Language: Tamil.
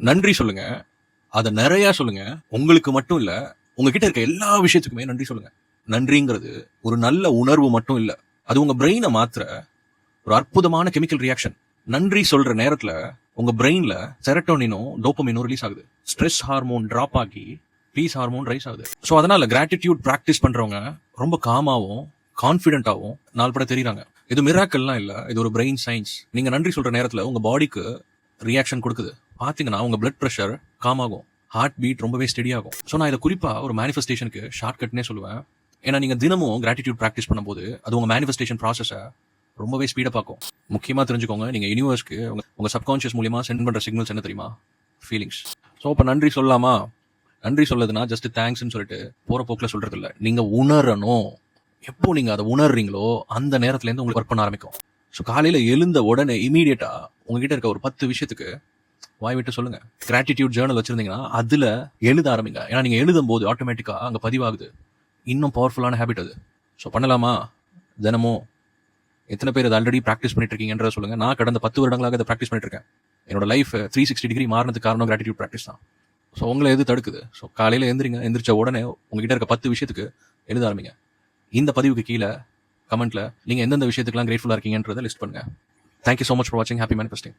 நன்றி சொல்லுங்க. அத நெறையா சொல்லுங்க. உங்களுக்கு மட்டும் இல்ல, உங்ககிட்ட இருக்க எல்லா விஷயத்துக்குமே நன்றி சொல்லுங்க. நன்றிங்கிறது ஒரு நல்ல உணர்வு மட்டும் இல்ல. அது உங்க பிரெயின மாத்துற ஒரு அற்புதமான கெமிக்கல் ரியாக்ஷன். நன்றி சொல்ற நேரத்துல உங்க பிரெயின்ல செரட்டோனினும் டோபமினும் ரிலீஸ் ஆகுது. ஸ்ட்ரெஸ் ஹார்மோன் டிராப் ஆகி பீஸ் ஹார்மோன் ரைஸ் ஆகுது. சோ அதனால கிராட்டிடியூட் பிராக்டிஸ் பண்றவங்க ரொம்ப காமாவும் கான்பிடென்ட்டாவும் நாள்பட தெரியுறாங்க. இது மிராக்கல்லாம் இல்ல. இது ஒரு பிரெயின் சயின்ஸ். நீங்க நன்றி சொல்ற நேரத்துல உங்க பாடிக்கு ரியாக்ஷன் கொடுக்குது. பாத்தீங்கன்னா உங்க பிளட் பிரஷர் காம் ஆகும், ஹார்ட் பீட் ரொம்பவே ஸ்டெடி ஆகும். ஸோ நான் இதை குறிப்பா ஒரு மேனிஃபெஸ்டேஷனுக்கு ஷார்ட் கட்னே சொல்லுவேன். ஏன்னா நீங்க தினமும் கிராட்டிடியூட் ப்ராக்டிஸ் பண்ணும்போது அது உங்க மேனிஃபெஸ்டேஷன் ப்ராசஸை ரொம்பவே ஸ்பீடப் ஆக்கும். முக்கியமா தெரிஞ்சுக்கோங்க, நீங்க யூனிவர்ஸ்க்கு உங்க சப்கான்ஷியஸ் மூலியமா சென்ட் பண்ற சிக்னல்ஸ் என்ன தெரியுமா? ஃபீலிங்ஸ். ஸோ இப்போ நன்றி சொல்லலாமா? நன்றி சொல்லதுன்னா ஜஸ்ட் தேங்க்ஸ்ன்னு சொல்லிட்டு போற போக்கில் சொல்றது இல்லை. நீங்க உணரணும். எப்போ நீங்க அதை உணர்றீங்களோ அந்த நேரத்துல இருந்து உங்களுக்கு ஒர்க் பண்ண ஆரம்பிக்கும். ஸோ காலையில எழுந்த உடனே இமீடியட்டா உங்ககிட்ட இருக்க ஒரு 10 விஷயத்துக்கு வாய் விட்டு சொல்லுங்க. கிராட்டிடியூட் ஜேர்னல் வச்சிருந்தீங்கன்னா அதுல எழுத ஆரம்பிங்க. ஏன்னா நீங்க எழுதும் போது ஆட்டோமேட்டிக்கா அங்க பதிவாகுது. இன்னும் பவர்ஃபுல்லான ஹேபிட் அது. ஸோ பண்ணலாமா? தினமும் எத்தனை பேர் அதை ஆல்ரெடி ப்ராக்டிஸ் பண்ணிட்டு இருக்கீங்கன்றத சொல்லுங்க. நான் கடந்த 10 வருடங்களாக அதை ப்ராக்டிஸ் பண்ணிட்டு இருக்கேன். என்னோட லைஃப் 360 டிகிரி மாறினதுக்கு காரணம் கிராட்டிடியூட் ப்ராக்டிஸ் தான். ஸோ உங்களை எது தடுக்குது? ஸோ காலையில எந்திரிச்ச உடனே உங்ககிட்ட இருக்க 10 விஷயத்துக்கு எழுத ஆரம்பிங்க. இந்த பதிவுக்கு கீழே கமெண்ட்ல நீங்க எந்தெந்த விஷயத்துக்குலாம் கிரேட்ஃபுல்லா இருக்கீங்கன்றதை லிஸ்ட் பண்ணுங்க. தேங்க்யூ ஸோ மச் ஃபார் வாட்சிங். Happy manifesting.